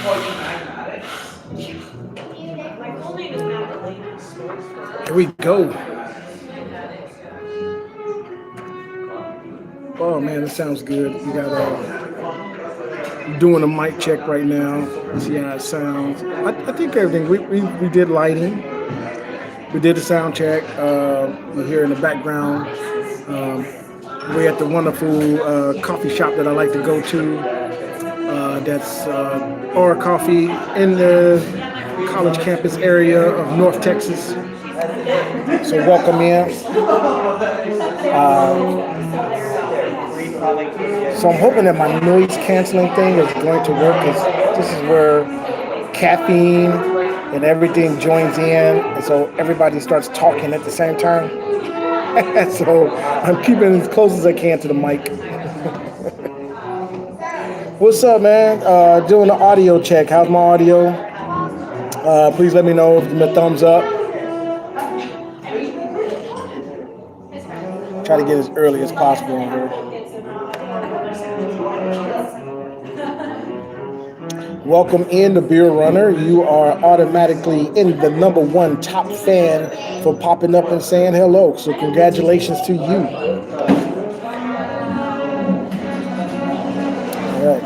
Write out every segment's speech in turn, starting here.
Here we go. Oh man, this sounds good. We got doing a mic check right now. See how it sounds. I think everything. We did lighting. We did the sound check. You hear in the background. We're at the wonderful coffee shop that I like to go to. That's Aura Coffee in the college campus area of North Texas. So welcome in. So I'm hoping that my noise canceling thing is going to work, because this is where caffeine and everything joins in, and so everybody starts talking at the same time. So I'm keeping as close as I can to the mic. What's up, man? Doing the audio check. How's my audio? Please let me know if the thumbs up. Try to get as early as possible on here. Welcome in, the Beer Runner. You are automatically in the #1 top fan for popping up and saying hello. So congratulations to you. All right.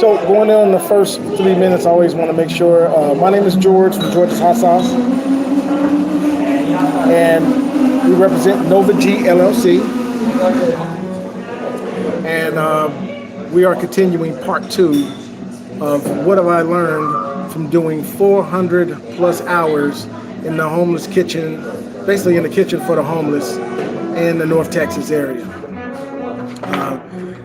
So going on the first 3 minutes, I always want to make sure. My name is George from George's Hot Sauce, and we represent Nova G LLC, and we are continuing part 2 of what have I learned from doing 400 plus hours in the homeless kitchen, basically in the kitchen for the homeless in the North Texas area.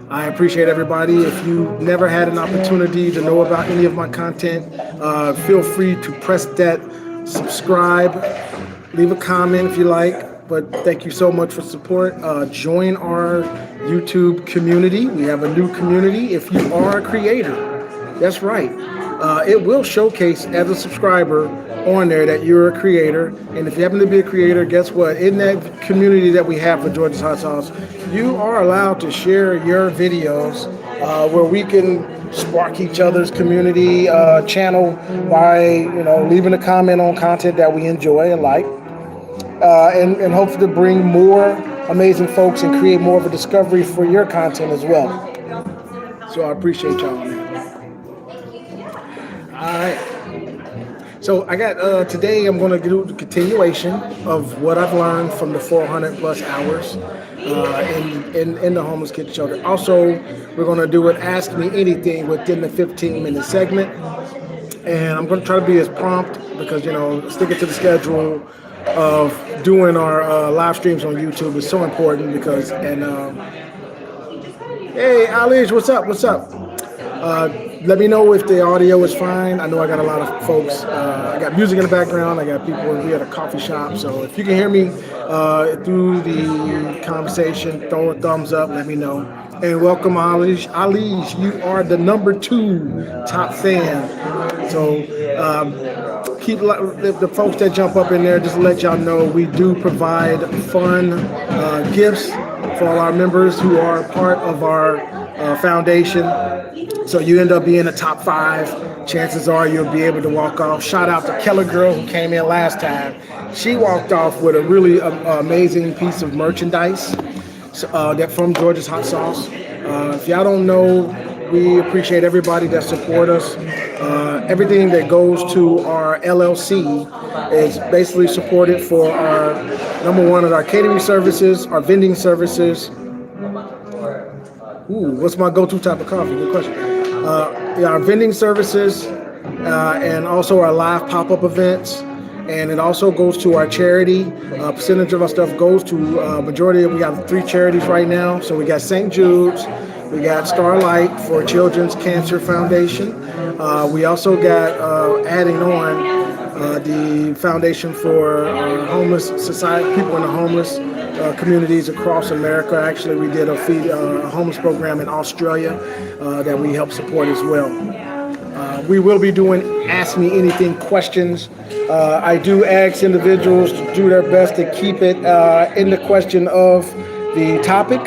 I appreciate everybody. If you never had an opportunity to know about any of my content, feel free to press that subscribe, leave a comment if you like. But thank you so much for support. Join our YouTube community. We have a new community. If you are a creator, that's right. It will showcase as a subscriber on there that you're a creator. And if you happen to be a creator, guess what? In that community that we have for George's Hot Sauce, you are allowed to share your videos where we can spark each other's community channel by leaving a comment on content that we enjoy and like. And hopefully to bring more amazing folks and create more of a discovery for your content as well. So I appreciate y'all, man. All right. So I got today I'm going to do the continuation of what I've learned from the 400 plus hours in the homeless kitchen shelter. Also, we're going to do an Ask Me Anything within the 15-minute segment. And I'm going to try to be as prompt because, sticking to the schedule of doing our live streams on YouTube is so important because, hey, Alish, what's up? Let me know if the audio is fine. I know I got a lot of folks. I got music in the background. I got people. We at a coffee shop. So if you can hear me through the conversation, throw a thumbs up. Let me know. And welcome, Alish. Alish, you are the #2 top fan. So keep the folks that jump up in there. Just to let y'all know, we do provide fun gifts for all our members who are part of our foundation. So you end up being a top 5. Chances are you'll be able to walk off. Shout out to Keller Girl who came in last time. She walked off with a really amazing piece of merchandise that from George's Hot Sauce. If y'all don't know, we appreciate everybody that support us. Everything that goes to our LLC is basically supported for our #1 of our catering services, our vending services. Ooh, what's my go-to type of coffee? Good question. Our vending services and also our live pop-up events. And it also goes to our charity. A percentage of our stuff goes to majority. We have 3 charities right now. So we got St. Jude's, we got Starlight for Children's Cancer Foundation. We also got adding on the foundation for homeless society, people in the homeless communities across America. Actually, we did a homeless program in Australia that we help support as well. We will be doing Ask Me Anything questions. I do ask individuals to do their best to keep it in the question of the topic.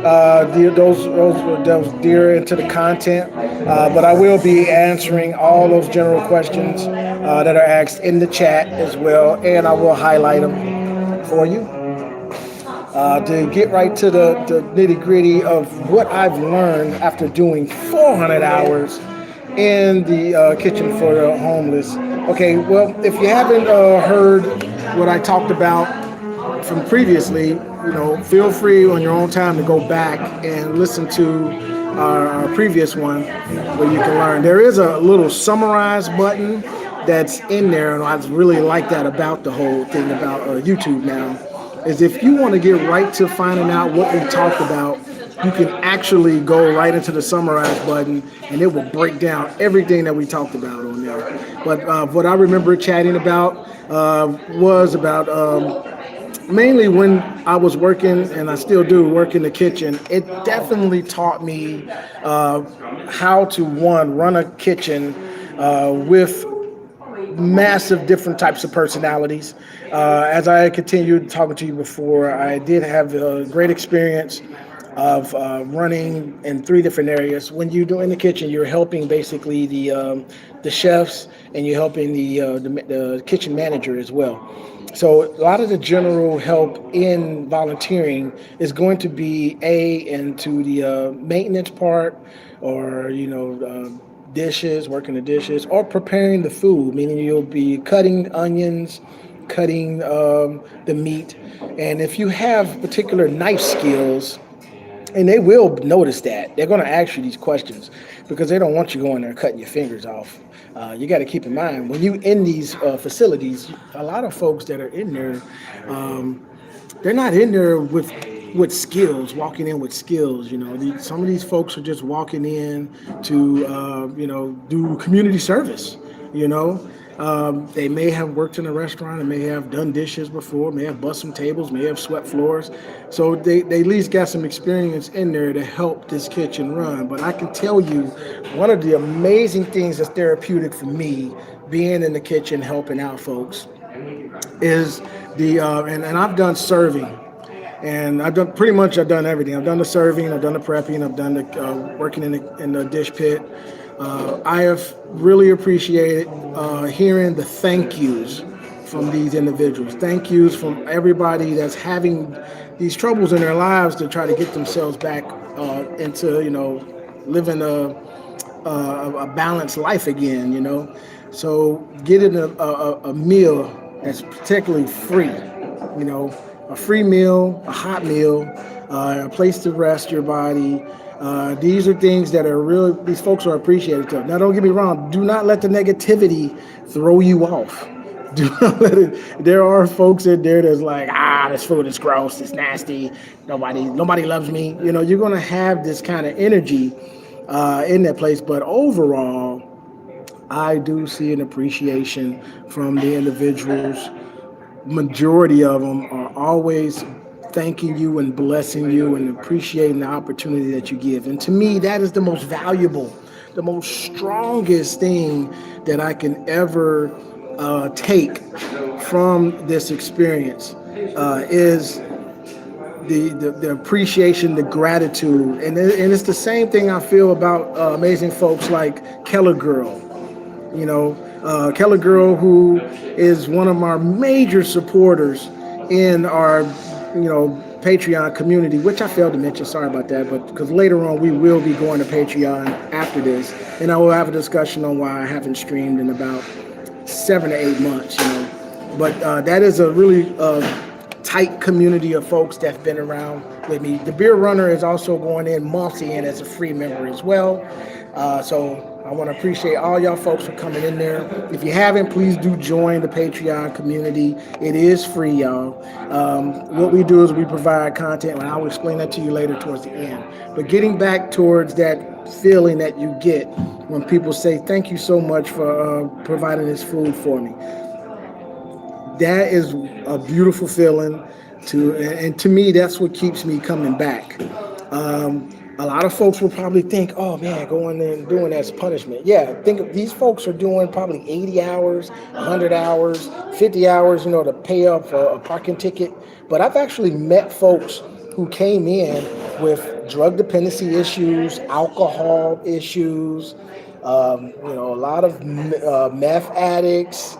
Those dear into the content, but I will be answering all those general questions that are asked in the chat as well, and I will highlight them for you to get right to the nitty gritty of what I've learned after doing 400 hours in the kitchen for the homeless. Okay, well, if you haven't heard what I talked about from previously, feel free on your own time to go back and listen to our previous one where you can learn. There is a little summarize button that's in there, and I really like that about the whole thing about YouTube now. Is if you want to get right to finding out what we talked about, you can actually go right into the summarize button and it will break down everything that we talked about on there. But what I remember chatting about was about mainly when I was working, and I still do work in the kitchen. It definitely taught me how to run a kitchen with massive different types of personalities. As I continued talking to you before, I did have a great experience of running in three different areas. When you do in the kitchen, you're helping basically the chefs, and you're helping the kitchen manager as well. So a lot of the general help in volunteering is going to be into the maintenance part, or dishes, working the dishes, or preparing the food. Meaning you'll be cutting onions, cutting the meat, and if you have particular knife skills, and they will notice that. They're going to ask you these questions because they don't want you going there and cutting your fingers off. You got to keep in mind when you in these facilities, a lot of folks that are in there, they're not in there with skills, walking in with skills. Some of these folks are just walking in to do community service. They may have worked in a restaurant and may have done dishes before, may have bussed some tables, may have swept floors. So they at least got some experience in there to help this kitchen run. But I can tell you, one of the amazing things that's therapeutic for me, being in the kitchen helping out folks, is and I've done serving. And I've done everything. I've done the serving, I've done the prepping, I've done the working in the dish pit. I have really appreciated hearing the thank yous from these individuals. Thank yous from everybody that's having these troubles in their lives to try to get themselves back into living a balanced life again. So getting a meal that's particularly free. A free meal, a hot meal, a place to rest your body. These are things that these folks are appreciative of. Now, don't get me wrong. Do not let the negativity throw you off. Do not let it. There are folks in there that's like, this food is gross, it's nasty, nobody loves me. You're going to have this kind of energy in that place. But overall, I do see an appreciation from the individuals. Majority of them are always thanking you and blessing you and appreciating the opportunity that you give. And to me, that is the most valuable, the most strongest thing that I can ever take from this experience is the appreciation, the gratitude. And it's the same thing I feel about amazing folks like Keller Girl. Keller Girl, who is one of our major supporters in our, Patreon community, which I failed to mention. Sorry about that, but because later on we will be going to Patreon after this, and I will have a discussion on why I haven't streamed in about 7 to 8 months. But that is a really tight community of folks that's been around with me. The Beer Runner is also going in monthly and as a free member as well. So I want to appreciate all y'all folks for coming in there. If you haven't, please do join the Patreon community. It is free, y'all. What we do is we provide content, and I will explain that to you later towards the end. But getting back towards that feeling that you get when people say, thank you so much for providing this food for me. That is a beautiful feeling, and to me, that's what keeps me coming back. A lot of folks will probably think, oh man, going there and doing that's punishment. Yeah, these folks are doing probably 80 hours, 100 hours, 50 hours, to pay up for a parking ticket. But I've actually met folks who came in with drug dependency issues, alcohol issues, a lot of meth addicts,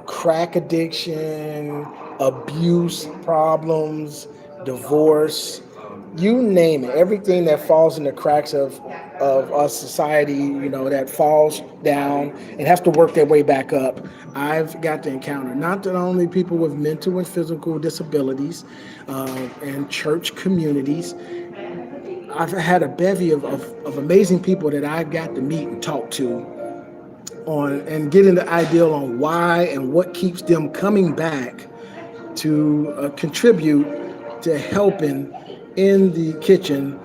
crack addiction, abuse problems, divorce, you name it. Everything that falls in the cracks of our society, that falls down and has to work their way back up. I've got to encounter not only people with mental and physical disabilities and church communities. I've had a bevy of amazing people that I've got to meet and talk to on and getting the ideal on why and what keeps them coming back to contribute to helping in the kitchen.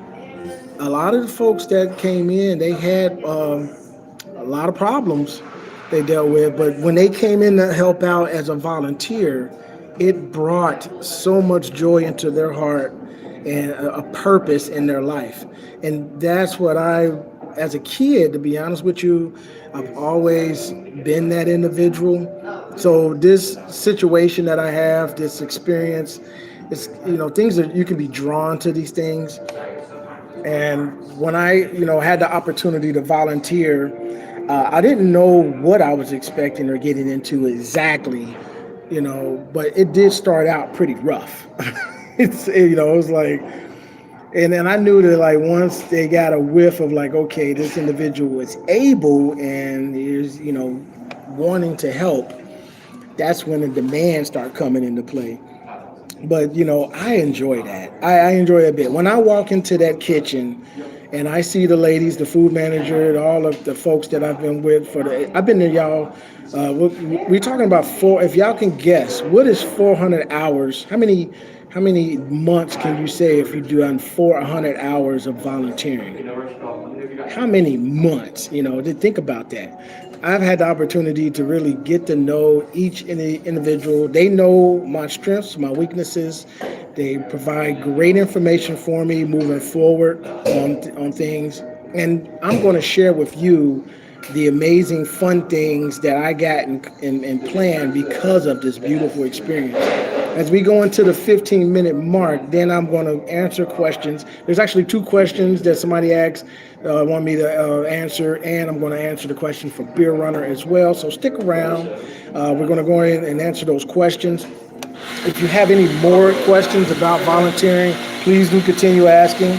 A lot of the folks that came in, they had a lot of problems they dealt with, but when they came in to help out as a volunteer, it brought so much joy into their heart and a purpose in their life. And that's what as a kid, to be honest with you, I've always been that individual. So this situation that I have, this experience, it's things that you can be drawn to these things. And when I had the opportunity to volunteer, I didn't know what I was expecting or getting into exactly, but it did start out pretty rough. It was like, and then I knew that like once they got a whiff of like, okay, this individual is able and is, wanting to help, that's when the demands start coming into play. But I enjoy that. I enjoy it a bit. When I walk into that kitchen and I see the ladies, the food manager, all of the folks that I've been with I've been there, y'all. We're talking about four. If y'all can guess, what is 400 hours? How many months can you say if you do on 400 hours of volunteering? How many months? To think about that. I've had the opportunity to really get to know each individual. They know my strengths, my weaknesses. They provide great information for me moving forward on things. And I'm going to share with you the amazing fun things that I got and planned because of this beautiful experience. As we go into the 15-minute mark, then I'm going to answer questions. There's actually two questions that somebody asked, want me to answer, and I'm going to answer the question for Beer Runner as well. So stick around. We're going to go in and answer those questions. If you have any more questions about volunteering, please do continue asking,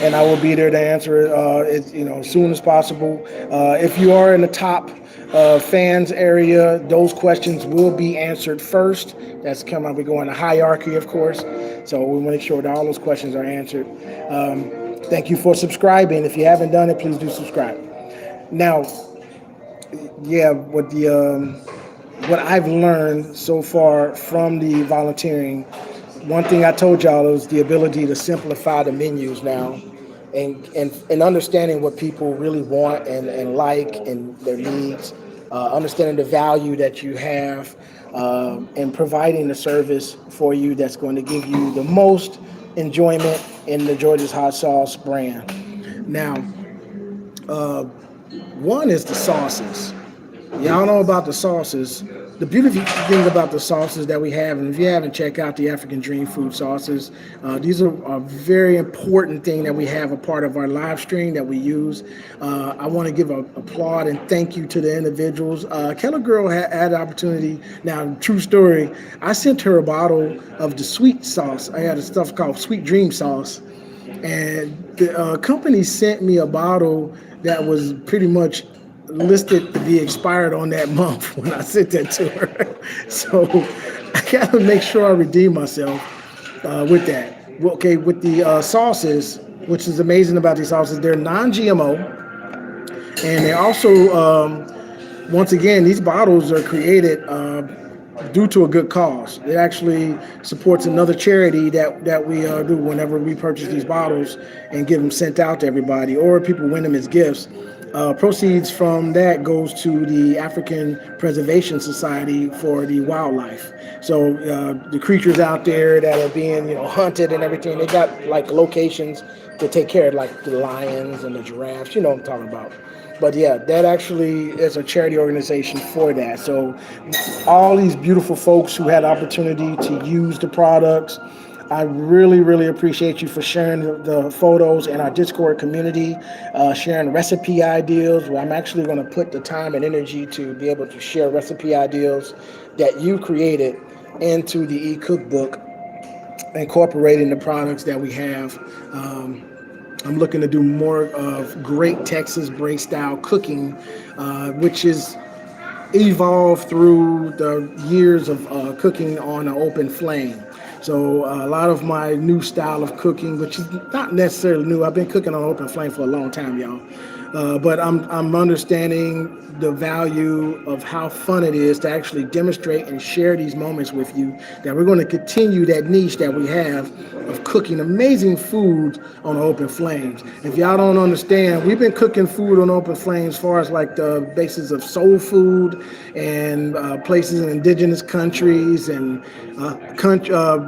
and I will be there to answer it as soon as possible. If you are in the top fans area, those questions will be answered first. That's we go in a hierarchy, of course. So we want to make sure that all those questions are answered. Thank you for subscribing. If you haven't done it, please do subscribe. Now, yeah, what I've learned so far from the volunteering, one thing I told y'all is the ability to simplify the menus now. And understanding what people really want and like and their needs, understanding the value that you have, and providing the service for you that's going to give you the most enjoyment in the George's Hot Sauce brand. Now, one is the sauces. Y'all know about the sauces. The beautiful thing about the sauces that we have, and if you haven't checked out the African Dream Food sauces, these are a very important thing that we have a part of our live stream that we use. I want to give a applaud and thank you to the individuals. Keller Girl had the opportunity. Now, true story, I sent her a bottle of the sweet sauce. I had a stuff called Sweet Dream sauce, and the company sent me a bottle that was pretty much listed to be expired on that month when I sent that to her. So I gotta make sure I redeem myself with that. Okay, with the sauces, which is amazing about these sauces, they're non-GMO, and they also, once again, these bottles are created due to a good cause. It actually supports another charity that we do whenever we purchase these bottles and get them sent out to everybody, or people win them as gifts. Proceeds from that goes to the African Preservation Society for the wildlife. So the creatures out there that are being, hunted and everything, they got like locations to take care of, like the lions and the giraffes. You know what I'm talking about. But yeah, that actually is a charity organization for that. So all these beautiful folks who had the opportunity to use the products, I really, really appreciate you for sharing the photos in our Discord community, sharing recipe ideas. Well, I'm actually going to put the time and energy to be able to share recipe ideas that you created into the e-cookbook, incorporating the products that we have. I'm looking to do more of great Texas break style cooking, which is evolved through the years of cooking on an open flame. So a lot of my new style of cooking, which is not necessarily new, I've been cooking on open flame for a long time, y'all. But I'm understanding the value of how fun it is to actually demonstrate and share these moments with you. That we're going to continue that niche that we have of cooking amazing food on open flames. If y'all don't understand, we've been cooking food on open flames as far as like the basis of soul food and places in indigenous countries and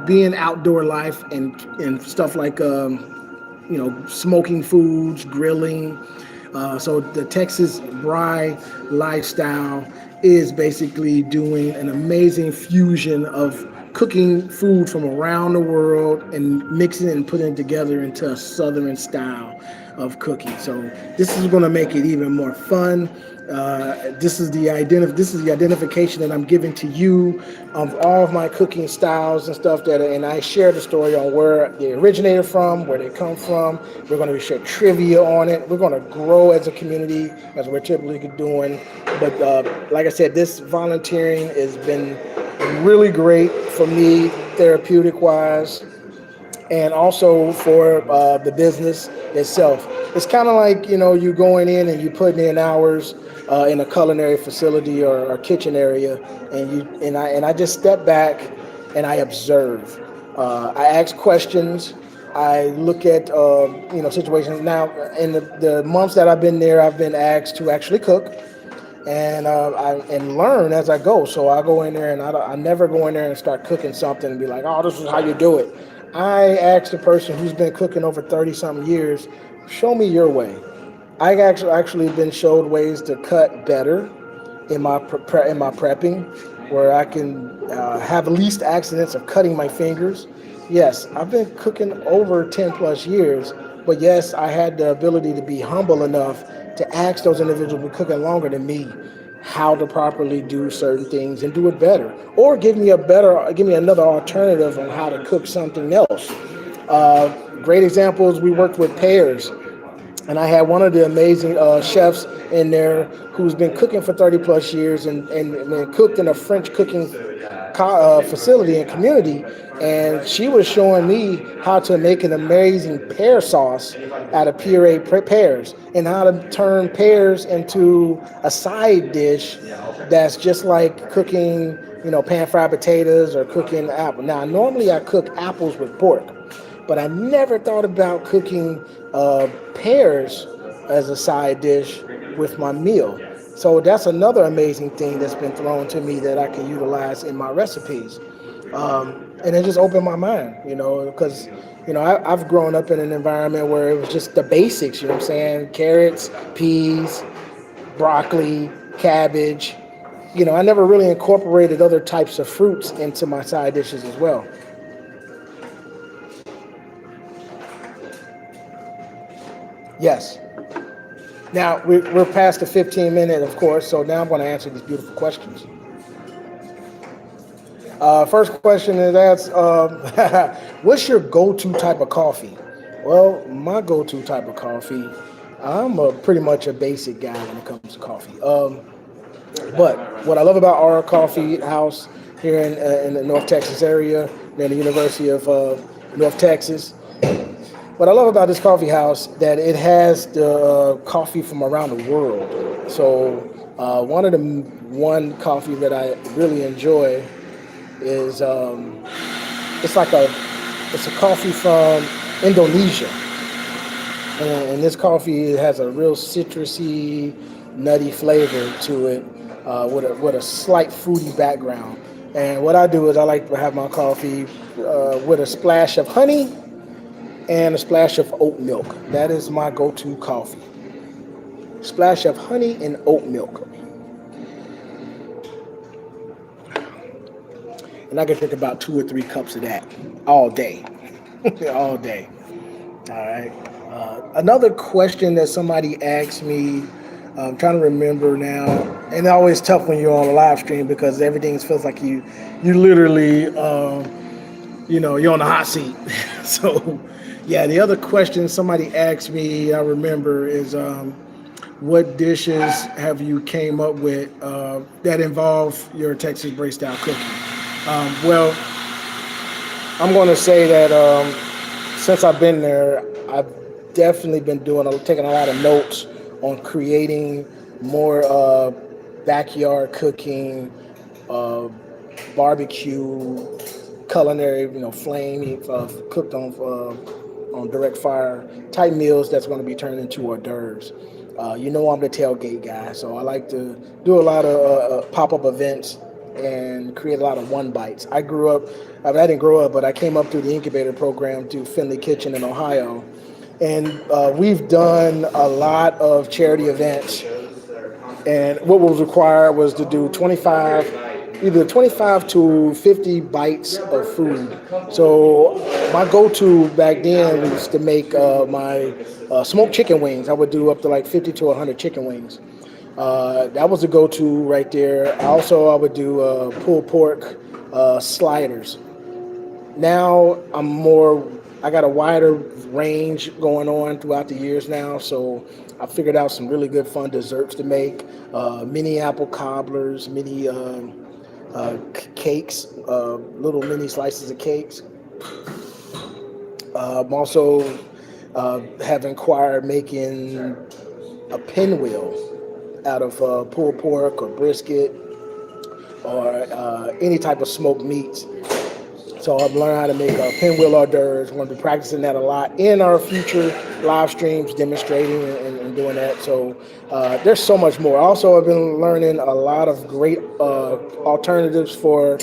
being outdoor life and stuff like smoking foods, grilling. So the Texas Bry lifestyle is basically doing an amazing fusion of cooking food from around the world and mixing it and putting it together into a southern style of cooking. So this is going to make it even more fun. This is the identification that I'm giving to you of all of my cooking styles and stuff and I share the story on where they originated from, where they come from. We're going to share trivia on it. We're going to grow as a community as we're typically doing. But like I said, this volunteering has been really great for me, therapeutic wise, and also for the business itself. It's kind of like you going in and you putting in hours in a culinary facility or kitchen area, and I just step back and I observe. I ask questions. I look at situations. Now, in the months that I've been there, I've been asked to actually cook and learn as I go. So I go in there and I never go in there and start cooking something and be like, oh, this is how you do it. I ask the person who's been cooking over 30 something years, show me your way. I actually been showed ways to cut better in my prepping, where I can have least accidents of cutting my fingers. Yes, I've been cooking over 10 plus years, but yes, I had the ability to be humble enough to ask those individuals who've been cooking longer than me how to properly do certain things and do it better, or give me another alternative on how to cook something else. Great examples. We worked with pears. And I had one of the amazing chefs in there who's been cooking for 30 plus years and cooked in a French cooking facility and community. And she was showing me how to make an amazing pear sauce out of pureed pears and how to turn pears into a side dish that's just like cooking, pan-fried potatoes or cooking apple. Now, normally I cook apples with pork, but I never thought about cooking pears as a side dish with my meal. So that's another amazing thing that's been thrown to me that I can utilize in my recipes. And it just opened my mind, because, I've grown up in an environment where it was just the basics, you know what I'm saying? Carrots, peas, broccoli, cabbage. I never really incorporated other types of fruits into my side dishes as well. Yes. Now, we're past the 15-minute, of course, so now I'm going to answer these beautiful questions. First question is asked, what's your go-to type of coffee? Well, my go-to type of coffee, I'm pretty much a basic guy when it comes to coffee. But what I love about our coffee house here in the North Texas area, near the University of North Texas, what I love about this coffee house that it has the coffee from around the world. So one coffee that I really enjoy is it's a coffee from Indonesia, and this coffee has a real citrusy, nutty flavor to it, with a slight fruity background. And what I do is I like to have my coffee with a splash of honey and a splash of oat milk. That is my go-to coffee. Splash of honey and oat milk. And I can drink about 2 or 3 cups of that all day. all day. All right. Another question that somebody asked me, I'm trying to remember now, and it's always tough when you're on a live stream because everything feels like you literally, you're on the hot seat. So, yeah, the other question somebody asked me, I remember, is what dishes have you came up with that involve your Texas break style cooking? Well, I'm going to say that since I've been there, I've definitely been taking a lot of notes on creating more backyard cooking, uh, barbecue, culinary, flame cooked on direct fire type meals that's going to be turned into hors d'oeuvres. I'm the tailgate guy, so I like to do a lot of pop-up events and create a lot of one bites. I didn't grow up, but I came up through the incubator program through Finley Kitchen in Ohio, and we've done a lot of charity events. And what was required was to do either 25 to 50 bites of food. So my go-to back then was to make my smoked chicken wings. I would do up to like 50 to 100 chicken wings. That was a go-to right there. I would do pulled pork sliders. Now I got a wider range going on throughout the years now, so I figured out some really good fun desserts to make. Mini apple cobblers, mini cakes, little mini slices of cakes. I'm also have inquired making a pinwheel out of pulled pork or brisket or any type of smoked meats. So I've learned how to make pinwheel hors d'oeuvres. We're going to be practicing that a lot in our future live streams, demonstrating and doing that. So there's so much more. Also, I've been learning a lot of great alternatives for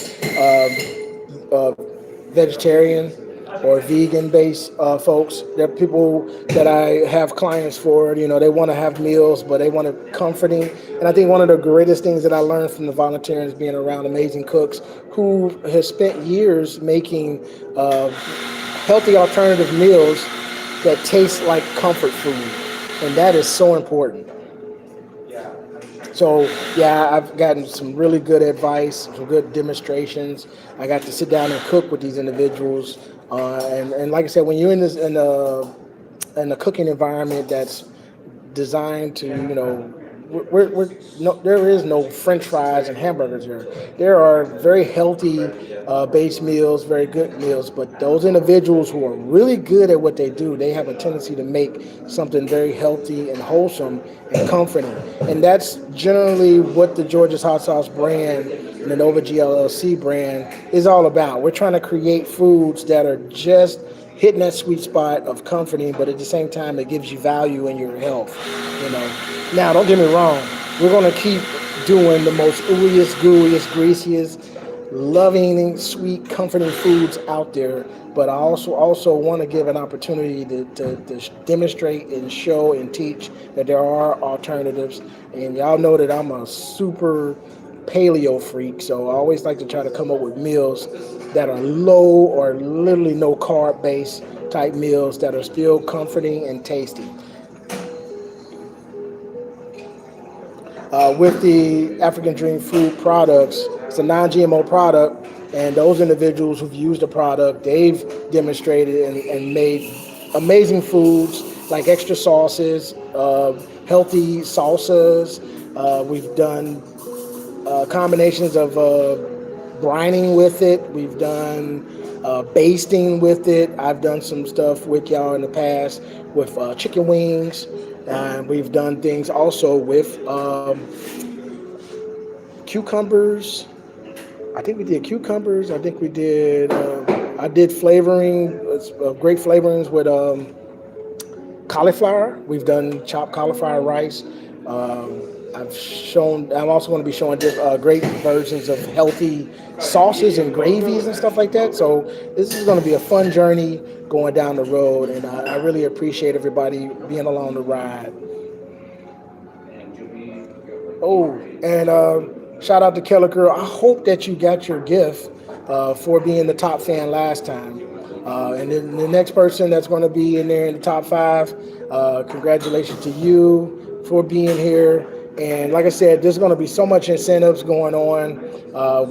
vegetarian or vegan-based folks. There are people that I have clients for. They want to have meals, but they want it comforting. And I think one of the greatest things that I learned from the volunteering is being around amazing cooks who has spent years making healthy alternative meals that taste like comfort food, and that is so important. So yeah, I've gotten some really good advice, some good demonstrations. I got to sit down and cook with these individuals, and like I said, when you're in a cooking environment that's designed to, we're no, there is no French fries and hamburgers here. There are very healthy base meals, very good meals, but those individuals who are really good at what they do, they have a tendency to make something very healthy and wholesome and comforting. And that's generally what the George's Hot Sauce brand and the Nova GLLC brand is all about. We're trying to create foods that are just hitting that sweet spot of comforting, but at the same time, it gives you value in your health. Now, don't get me wrong. We're going to keep doing the most ooeyest, gooeyest, greasiest, loving, sweet, comforting foods out there. But I also want to give an opportunity to demonstrate and show and teach that there are alternatives. And y'all know that I'm a super paleo freak, so I always like to try to come up with meals that are low or literally no carb based type meals that are still comforting and tasty. With the African Dream Food products, it's a non-GMO product, and those individuals who've used the product, they've demonstrated and made amazing foods like extra sauces, healthy salsas. We've done combinations of brining with it. We've done basting with it. I've done some stuff with y'all in the past with chicken wings. And we've done things also with cucumbers. I think we did cucumbers. I think we did. I did flavoring, great flavorings with cauliflower. We've done chopped cauliflower rice. I'm also going to be showing great versions of healthy sauces and gravies and stuff like that. So this is going to be a fun journey going down the road, and I really appreciate everybody being along the ride. Oh, and shout out to Keller Girl. I hope that you got your gift for being the top fan last time. And then the next person that's going to be in there in the top 5, congratulations to you for being here. And like I said, there's going to be so much incentives going on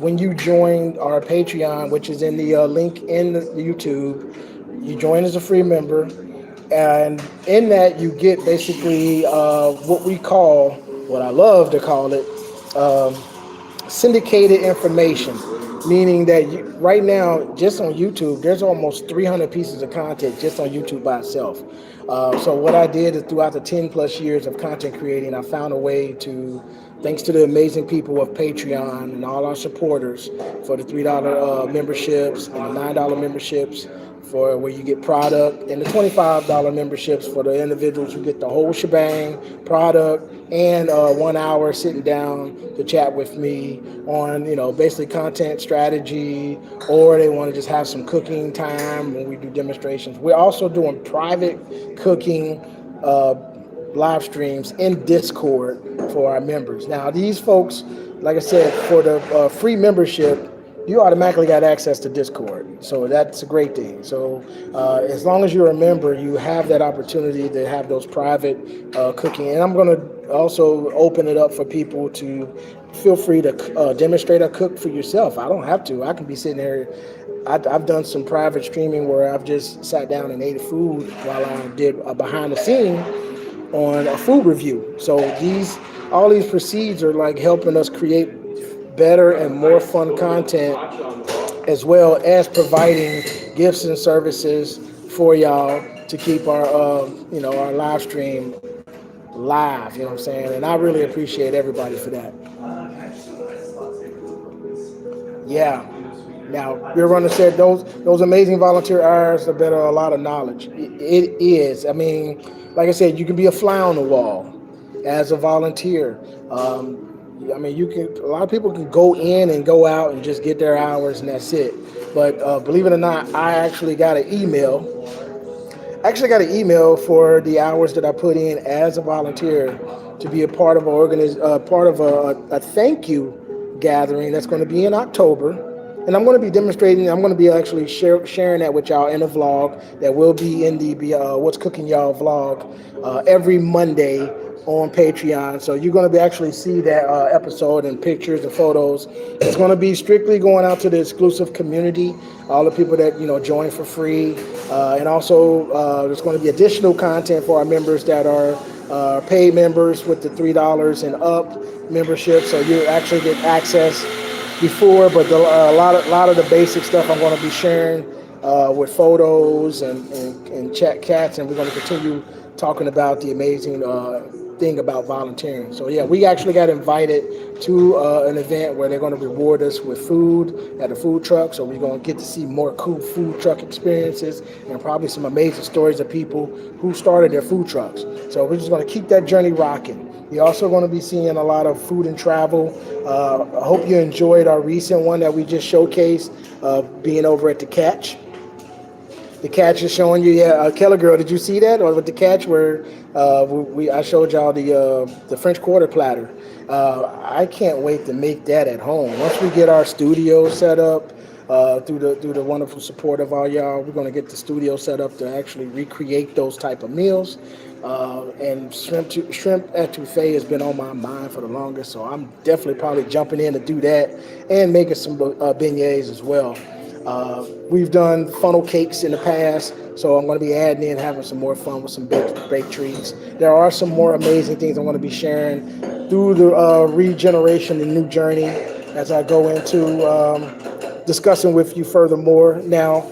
when you join our Patreon, which is in the link in the YouTube. You join as a free member, and in that you get basically what we call, what I love to call it, um, syndicated information, meaning that right now, just on YouTube, there's almost 300 pieces of content just on YouTube by itself. So what I did is throughout the 10 plus years of content creating, I found a way to, thanks to the amazing people of Patreon and all our supporters for the $3 memberships and the $9 memberships, for where you get product, and the $25 memberships for the individuals who get the whole shebang, product, and 1 hour sitting down to chat with me on, basically content strategy, or they want to just have some cooking time when we do demonstrations. We're also doing private cooking live streams in Discord for our members. Now, these folks, like I said, for the free membership, you automatically got access to Discord. So that's a great thing. So as long as you're a member, you have that opportunity to have those private cooking. And I'm going to also open it up for people to feel free to demonstrate or cook for yourself. I don't have to. I can be sitting there. I've done some private streaming where I've just sat down and ate food while I did a behind the scene on a food review. So all these proceeds are like helping us create better and more fun content, as well as providing gifts and services for y'all to keep our our live stream live. You know what I'm saying? And I really appreciate everybody for that. Yeah. Now, your runner said those amazing volunteer hours are better a lot of knowledge. It is. I mean, like I said, you can be a fly on the wall as a volunteer. I mean, a lot of people can go in and go out and just get their hours and that's it. But believe it or not, I actually got an email. For the hours that I put in as a volunteer to be a part of a thank you gathering that's going to be in October. And I'm going to be demonstrating. I'm going to be actually sharing that with y'all in a vlog that will be in the What's Cooking Y'all vlog every Monday on Patreon. So you're going to be actually see that episode and pictures and photos. It's going to be strictly going out to the exclusive community, all the people that join for free, and also there's going to be additional content for our members that are paid members with the $3 and up membership. So you actually get access before, but a lot of the basic stuff I'm going to be sharing with photos and chat chats, and we're going to continue talking about the amazing thing about volunteering. So yeah, we actually got invited to an event where they're going to reward us with food at a food truck. So we're going to get to see more cool food truck experiences and probably some amazing stories of people who started their food trucks. So we're just going to keep that journey rocking. You're also going to be seeing a lot of food and travel. I hope you enjoyed our recent one that we just showcased, being over at the Catch. The Catch is showing you, Keller Girl, did you see that? Or with the Catch where I showed y'all the French Quarter platter. I can't wait to make that at home. Once we get our studio set up, through the wonderful support of all y'all, we're going to get the studio set up to actually recreate those type of meals. And shrimp etouffee has been on my mind for the longest, so I'm definitely probably jumping in to do that and making some beignets as well. We've done funnel cakes in the past, so I'm going to be adding in, having some more fun with some baked treats. There are some more amazing things I'm going to be sharing through the regeneration and new journey as I go into discussing with you furthermore. Now,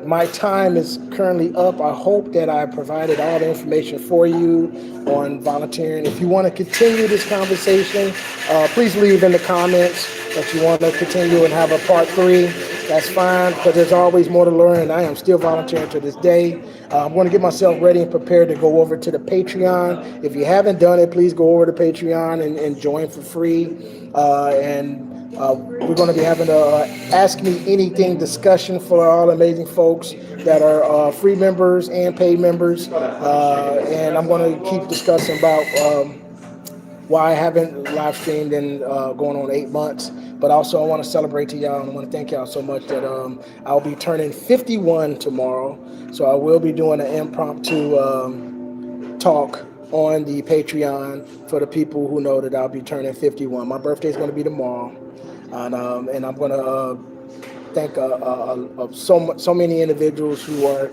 my time is currently up. I hope that I provided all the information for you on volunteering. If you want to continue this conversation, please leave in the comments that you want to continue and have a part 3. That's fine, because there's always more to learn, and I am still volunteering to this day. I'm going to get myself ready and prepared to go over to the Patreon. If you haven't done it, please go over to Patreon and join for free. We're going to be having a Ask Me Anything discussion for all amazing folks that are free members and paid members. And I'm going to keep discussing about why I haven't live streamed in going on 8 months. But also, I want to celebrate to y'all, and I want to thank y'all so much that I'll be turning 51 tomorrow. So I will be doing an impromptu talk on the Patreon for the people who know that I'll be turning 51. My birthday is going to be tomorrow, and I'm going to thank so many individuals who are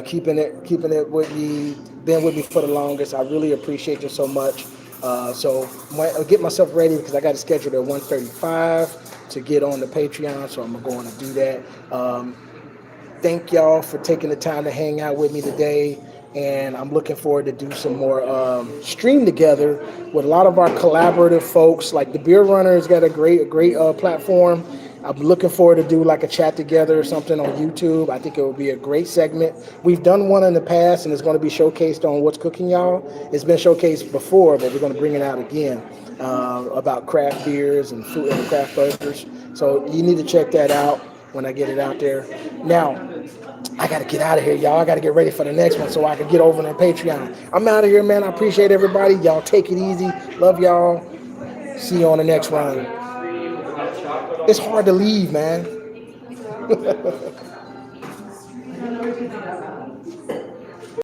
keeping it with me, been with me for the longest. I really appreciate you so much. So I'll get myself ready because I got it scheduled at 1:35 to get on the Patreon. So I'm going to do that. Thank y'all for taking the time to hang out with me today. And I'm looking forward to do some more stream together with a lot of our collaborative folks. Like the Beer Runner's got a great platform. I'm looking forward to do like a chat together or something on YouTube. I think it will be a great segment. We've done one in the past, and it's going to be showcased on What's Cooking Y'all. It's been showcased before, but we're going to bring it out again about craft beers and food and craft burgers. So you need to check that out when I get it out there. Now, I got to get out of here, y'all. I got to get ready for the next one so I can get over on Patreon. I'm out of here, man. I appreciate everybody. Y'all take it easy. Love y'all. See you on the next run. It's hard to leave, man.